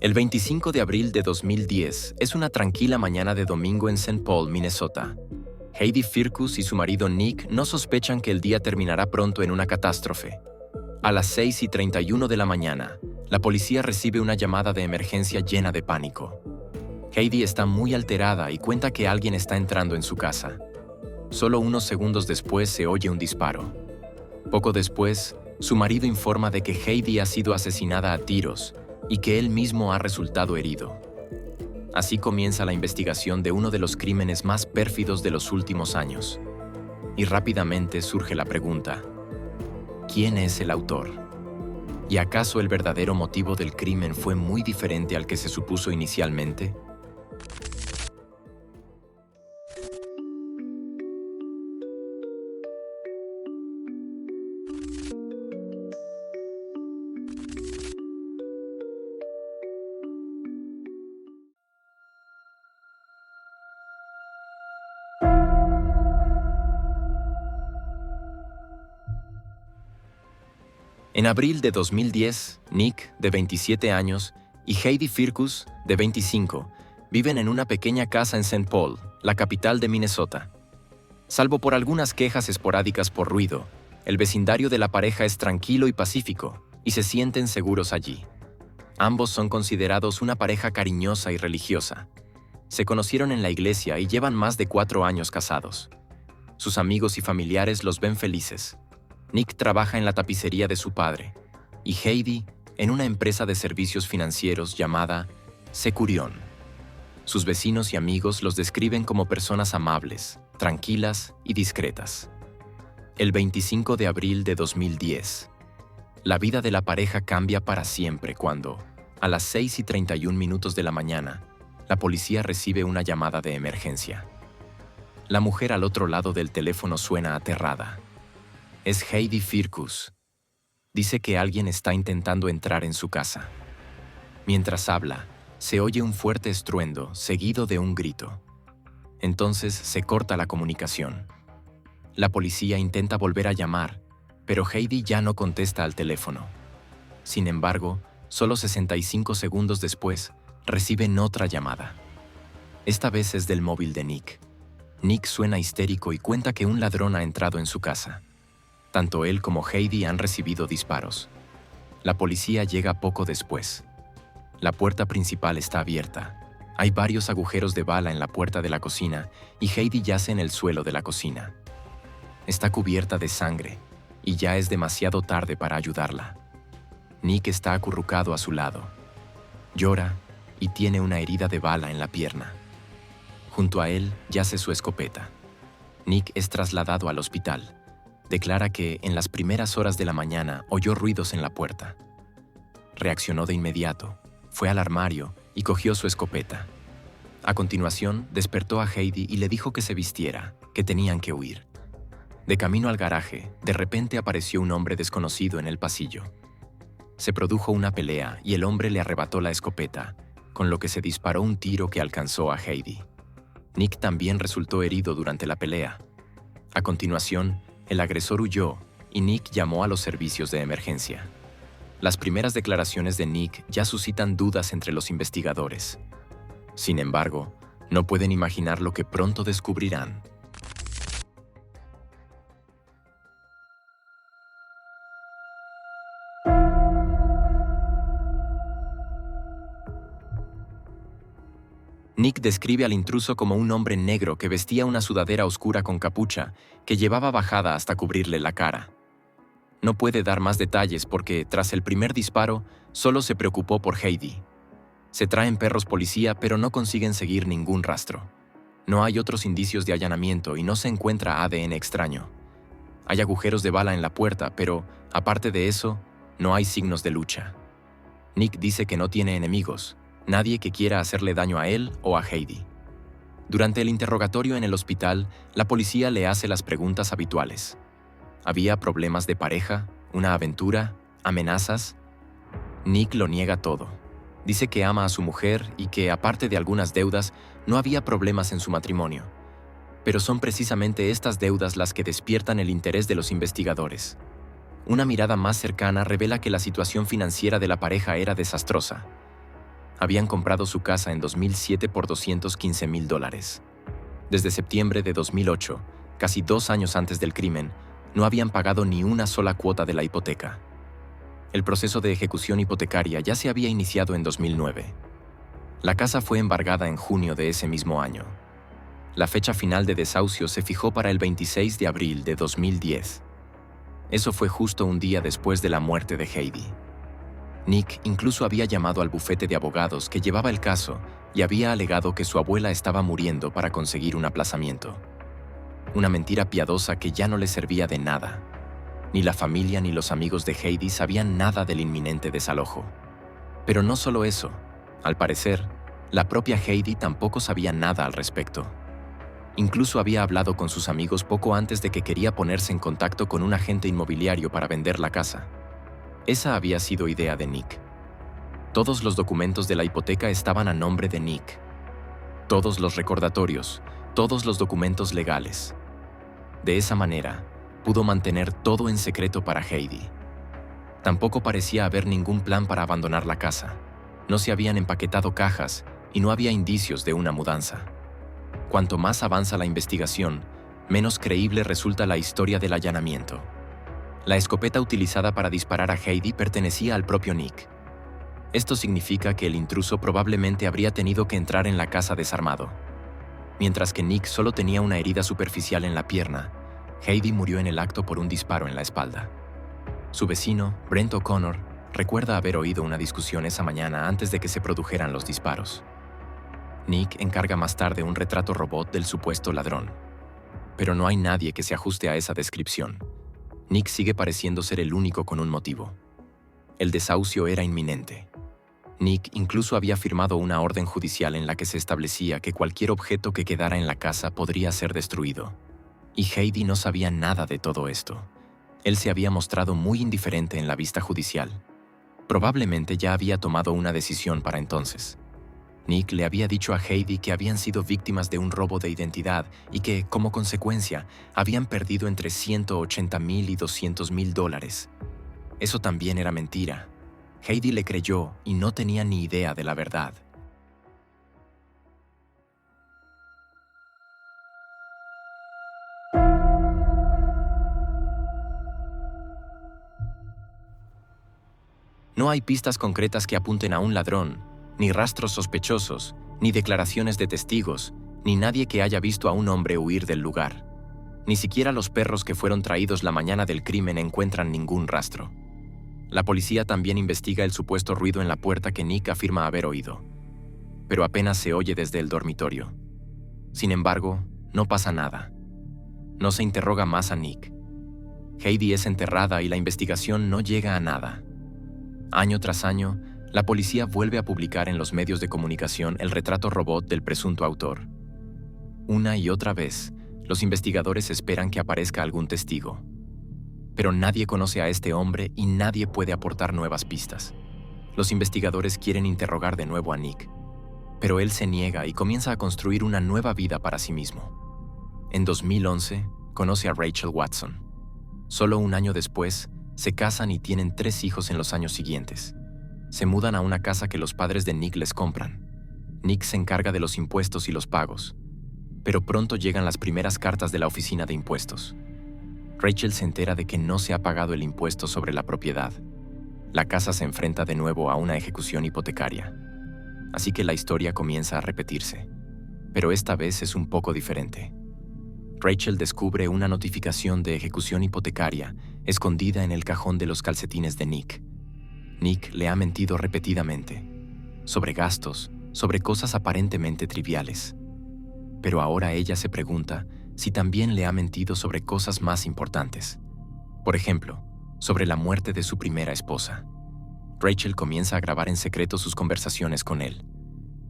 El 25 de abril de 2010 es una tranquila mañana de domingo en St. Paul, Minnesota. Heidi Firkus y su marido Nick no sospechan que el día terminará pronto en una catástrofe. A las 6:31 de la mañana, la policía recibe una llamada de emergencia llena de pánico. Heidi está muy alterada y cuenta que alguien está entrando en su casa. Solo unos segundos después se oye un disparo. Poco después, su marido informa de que Heidi ha sido asesinada a tiros y que él mismo ha resultado herido. Así comienza la investigación de uno de los crímenes más pérfidos de los últimos años. Y rápidamente surge la pregunta: ¿quién es el autor? ¿Y acaso el verdadero motivo del crimen fue muy diferente al que se supuso inicialmente? En abril de 2010, Nick, de 27 años, y Heidi Firkus, de 25, viven en una pequeña casa en St. Paul, la capital de Minnesota. Salvo por algunas quejas esporádicas por ruido, el vecindario de la pareja es tranquilo y pacífico, y se sienten seguros allí. Ambos son considerados una pareja cariñosa y religiosa. Se conocieron en la iglesia y llevan más de 4 años casados. Sus amigos y familiares los ven felices. Nick trabaja en la tapicería de su padre y Heidi en una empresa de servicios financieros llamada Securion. Sus vecinos y amigos los describen como personas amables, tranquilas y discretas. El 25 de abril de 2010, la vida de la pareja cambia para siempre cuando, a las 6:31 de la mañana, la policía recibe una llamada de emergencia. La mujer al otro lado del teléfono suena aterrada. Es Heidi Firkus. Dice que alguien está intentando entrar en su casa. Mientras habla, se oye un fuerte estruendo seguido de un grito. Entonces se corta la comunicación. La policía intenta volver a llamar, pero Heidi ya no contesta al teléfono. Sin embargo, solo 65 segundos después, reciben otra llamada. Esta vez es del móvil de Nick. Nick suena histérico y cuenta que un ladrón ha entrado en su casa. Tanto él como Heidi han recibido disparos. La policía llega poco después. La puerta principal está abierta. Hay varios agujeros de bala en la puerta de la cocina y Heidi yace en el suelo de la cocina. Está cubierta de sangre y ya es demasiado tarde para ayudarla. Nick está acurrucado a su lado. Llora y tiene una herida de bala en la pierna. Junto a él yace su escopeta. Nick es trasladado al hospital. Declara que en las primeras horas de la mañana oyó ruidos en la puerta. Reaccionó de inmediato, fue al armario y cogió su escopeta. A continuación, despertó a Heidi y le dijo que se vistiera, que tenían que huir. De camino al garaje, de repente apareció un hombre desconocido en el pasillo. Se produjo una pelea y el hombre le arrebató la escopeta, con lo que se disparó un tiro que alcanzó a Heidi. Nick también resultó herido durante la pelea. A continuación, el agresor huyó y Nick llamó a los servicios de emergencia. Las primeras declaraciones de Nick ya suscitan dudas entre los investigadores. Sin embargo, no pueden imaginar lo que pronto descubrirán. Nick describe al intruso como un hombre negro que vestía una sudadera oscura con capucha que llevaba bajada hasta cubrirle la cara. No puede dar más detalles porque, tras el primer disparo, solo se preocupó por Heidi. Se traen perros policía, pero no consiguen seguir ningún rastro. No hay otros indicios de allanamiento y no se encuentra ADN extraño. Hay agujeros de bala en la puerta, pero, aparte de eso, no hay signos de lucha. Nick dice que no tiene enemigos. Nadie que quiera hacerle daño a él o a Heidi. Durante el interrogatorio en el hospital, la policía le hace las preguntas habituales. ¿Había problemas de pareja? ¿Una aventura? ¿Amenazas? Nick lo niega todo. Dice que ama a su mujer y que, aparte de algunas deudas, no había problemas en su matrimonio. Pero son precisamente estas deudas las que despiertan el interés de los investigadores. Una mirada más cercana revela que la situación financiera de la pareja era desastrosa. Habían comprado su casa en 2007 por $215,000. Desde septiembre de 2008, casi 2 años antes del crimen, no habían pagado ni una sola cuota de la hipoteca. El proceso de ejecución hipotecaria ya se había iniciado en 2009. La casa fue embargada en junio de ese mismo año. La fecha final de desahucio se fijó para el 26 de abril de 2010. Eso fue justo un día después de la muerte de Heidi. Nick incluso había llamado al bufete de abogados que llevaba el caso y había alegado que su abuela estaba muriendo para conseguir un aplazamiento. Una mentira piadosa que ya no le servía de nada. Ni la familia ni los amigos de Heidi sabían nada del inminente desalojo. Pero no solo eso. Al parecer, la propia Heidi tampoco sabía nada al respecto. Incluso había hablado con sus amigos poco antes de que quería ponerse en contacto con un agente inmobiliario para vender la casa. Esa había sido idea de Nick. Todos los documentos de la hipoteca estaban a nombre de Nick. Todos los recordatorios, todos los documentos legales. De esa manera, pudo mantener todo en secreto para Heidi. Tampoco parecía haber ningún plan para abandonar la casa. No se habían empaquetado cajas y no había indicios de una mudanza. Cuanto más avanza la investigación, menos creíble resulta la historia del allanamiento. La escopeta utilizada para disparar a Heidi pertenecía al propio Nick. Esto significa que el intruso probablemente habría tenido que entrar en la casa desarmado. Mientras que Nick solo tenía una herida superficial en la pierna, Heidi murió en el acto por un disparo en la espalda. Su vecino, Brent O'Connor, recuerda haber oído una discusión esa mañana antes de que se produjeran los disparos. Nick encarga más tarde un retrato robot del supuesto ladrón. Pero no hay nadie que se ajuste a esa descripción. Nick sigue pareciendo ser el único con un motivo. El desahucio era inminente. Nick incluso había firmado una orden judicial en la que se establecía que cualquier objeto que quedara en la casa podría ser destruido. Y Heidi no sabía nada de todo esto. Él se había mostrado muy indiferente en la vista judicial. Probablemente ya había tomado una decisión para entonces. Nick le había dicho a Heidi que habían sido víctimas de un robo de identidad y que, como consecuencia, habían perdido entre $180,000 y $200,000. Eso también era mentira. Heidi le creyó y no tenía ni idea de la verdad. No hay pistas concretas que apunten a un ladrón, ni rastros sospechosos, ni declaraciones de testigos, ni nadie que haya visto a un hombre huir del lugar. Ni siquiera los perros que fueron traídos la mañana del crimen encuentran ningún rastro. La policía también investiga el supuesto ruido en la puerta que Nick afirma haber oído, pero apenas se oye desde el dormitorio. Sin embargo, no pasa nada. No se interroga más a Nick. Heidi es enterrada y la investigación no llega a nada. Año tras año, la policía vuelve a publicar en los medios de comunicación el retrato robot del presunto autor. Una y otra vez, los investigadores esperan que aparezca algún testigo. Pero nadie conoce a este hombre y nadie puede aportar nuevas pistas. Los investigadores quieren interrogar de nuevo a Nick, pero él se niega y comienza a construir una nueva vida para sí mismo. En 2011, conoce a Rachel Watson. Solo un año después, se casan y tienen 3 hijos en los años siguientes. Se mudan a una casa que los padres de Nick les compran. Nick se encarga de los impuestos y los pagos. Pero pronto llegan las primeras cartas de la oficina de impuestos. Rachel se entera de que no se ha pagado el impuesto sobre la propiedad. La casa se enfrenta de nuevo a una ejecución hipotecaria. Así que la historia comienza a repetirse. Pero esta vez es un poco diferente. Rachel descubre una notificación de ejecución hipotecaria escondida en el cajón de los calcetines de Nick. Nick le ha mentido repetidamente, sobre gastos, sobre cosas aparentemente triviales. Pero ahora ella se pregunta si también le ha mentido sobre cosas más importantes. Por ejemplo, sobre la muerte de su primera esposa. Rachel comienza a grabar en secreto sus conversaciones con él.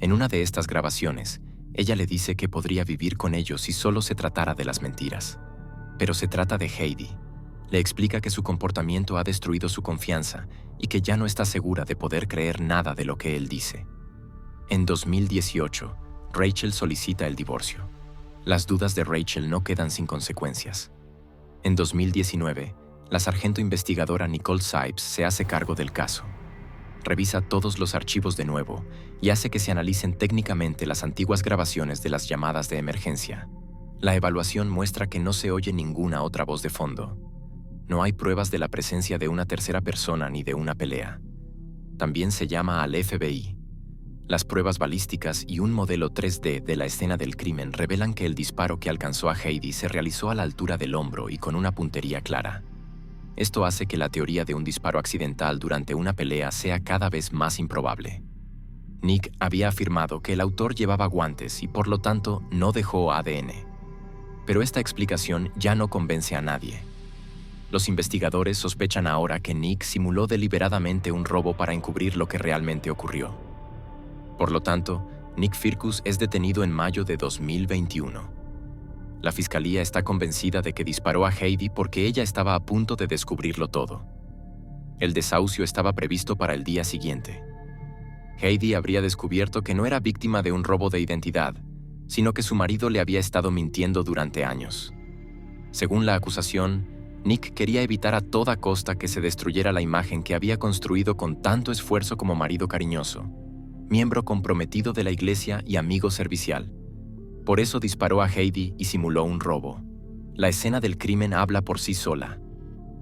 En una de estas grabaciones, ella le dice que podría vivir con ellos si solo se tratara de las mentiras. Pero se trata de Heidi. Le explica que su comportamiento ha destruido su confianza y que ya no está segura de poder creer nada de lo que él dice. En 2018, Rachel solicita el divorcio. Las dudas de Rachel no quedan sin consecuencias. En 2019, La sargento investigadora Nicole Sipes se hace cargo del caso. Revisa todos los archivos de nuevo y hace que se analicen técnicamente las antiguas grabaciones de las llamadas de emergencia. La evaluación muestra que no se oye ninguna otra voz de fondo. No hay pruebas de la presencia de una tercera persona ni de una pelea. También se llama al FBI. Las pruebas balísticas y un modelo 3D de la escena del crimen revelan que el disparo que alcanzó a Heidi se realizó a la altura del hombro y con una puntería clara. Esto hace que la teoría de un disparo accidental durante una pelea sea cada vez más improbable. Nick había afirmado que el autor llevaba guantes y por lo tanto no dejó ADN. Pero esta explicación ya no convence a nadie. Los investigadores sospechan ahora que Nick simuló deliberadamente un robo para encubrir lo que realmente ocurrió. Por lo tanto, Nick Firkus es detenido en mayo de 2021. La fiscalía está convencida de que disparó a Heidi porque ella estaba a punto de descubrirlo todo. El desahucio estaba previsto para el día siguiente. Heidi habría descubierto que no era víctima de un robo de identidad, sino que su marido le había estado mintiendo durante años. Según la acusación, Nick quería evitar a toda costa que se destruyera la imagen que había construido con tanto esfuerzo como marido cariñoso, miembro comprometido de la iglesia y amigo servicial. Por eso disparó a Heidi y simuló un robo. La escena del crimen habla por sí sola.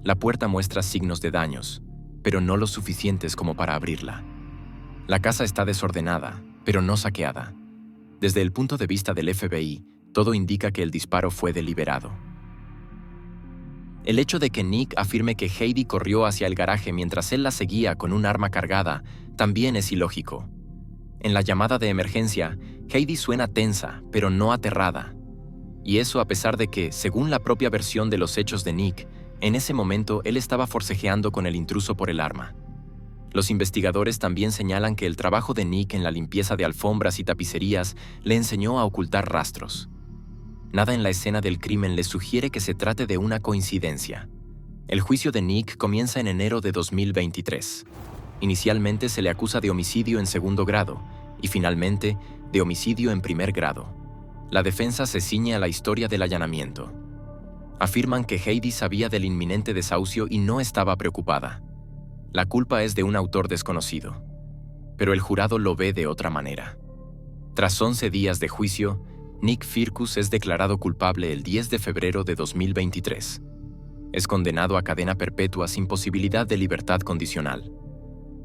La puerta muestra signos de daños, pero no lo suficientes como para abrirla. La casa está desordenada, pero no saqueada. Desde el punto de vista del FBI, todo indica que el disparo fue deliberado. El hecho de que Nick afirme que Heidi corrió hacia el garaje mientras él la seguía con un arma cargada también es ilógico. En la llamada de emergencia, Heidi suena tensa, pero no aterrada. Y eso a pesar de que, según la propia versión de los hechos de Nick, en ese momento él estaba forcejeando con el intruso por el arma. Los investigadores también señalan que el trabajo de Nick en la limpieza de alfombras y tapicerías le enseñó a ocultar rastros. Nada en la escena del crimen le sugiere que se trate de una coincidencia. El juicio de Nick comienza en enero de 2023. Inicialmente se le acusa de homicidio en segundo grado y finalmente de homicidio en primer grado. La defensa se ciñe a la historia del allanamiento. Afirman que Heidi sabía del inminente desahucio y no estaba preocupada. La culpa es de un autor desconocido, pero el jurado lo ve de otra manera. Tras 11 días de juicio, Nick Firkus es declarado culpable el 10 de febrero de 2023. Es condenado a cadena perpetua sin posibilidad de libertad condicional.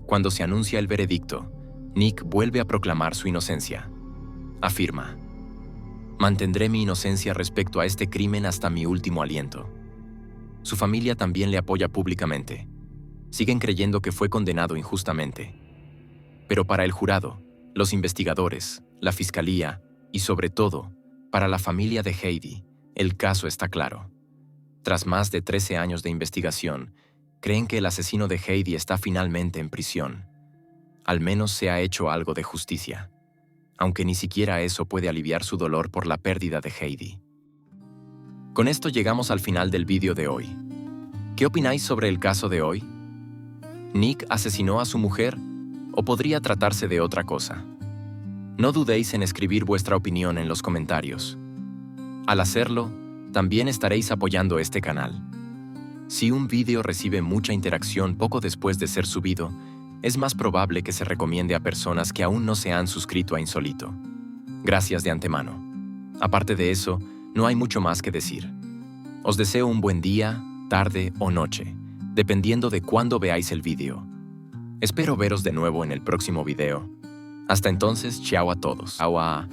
Cuando se anuncia el veredicto, Nick vuelve a proclamar su inocencia. Afirma: "Mantendré mi inocencia respecto a este crimen hasta mi último aliento". Su familia también le apoya públicamente. Siguen creyendo que fue condenado injustamente. Pero para el jurado, los investigadores, la fiscalía y sobre todo, para la familia de Heidi, el caso está claro. Tras más de 13 años de investigación, creen que el asesino de Heidi está finalmente en prisión. Al menos se ha hecho algo de justicia, aunque ni siquiera eso puede aliviar su dolor por la pérdida de Heidi. Con esto llegamos al final del vídeo de hoy. ¿Qué opináis sobre el caso de hoy? ¿Nick asesinó a su mujer o podría tratarse de otra cosa? No dudéis en escribir vuestra opinión en los comentarios. Al hacerlo, también estaréis apoyando este canal. Si un vídeo recibe mucha interacción poco después de ser subido, es más probable que se recomiende a personas que aún no se han suscrito a Insólito. Gracias de antemano. Aparte de eso, no hay mucho más que decir. Os deseo un buen día, tarde o noche, dependiendo de cuándo veáis el vídeo. Espero veros de nuevo en el próximo video. Hasta entonces, chao a todos. Chao a...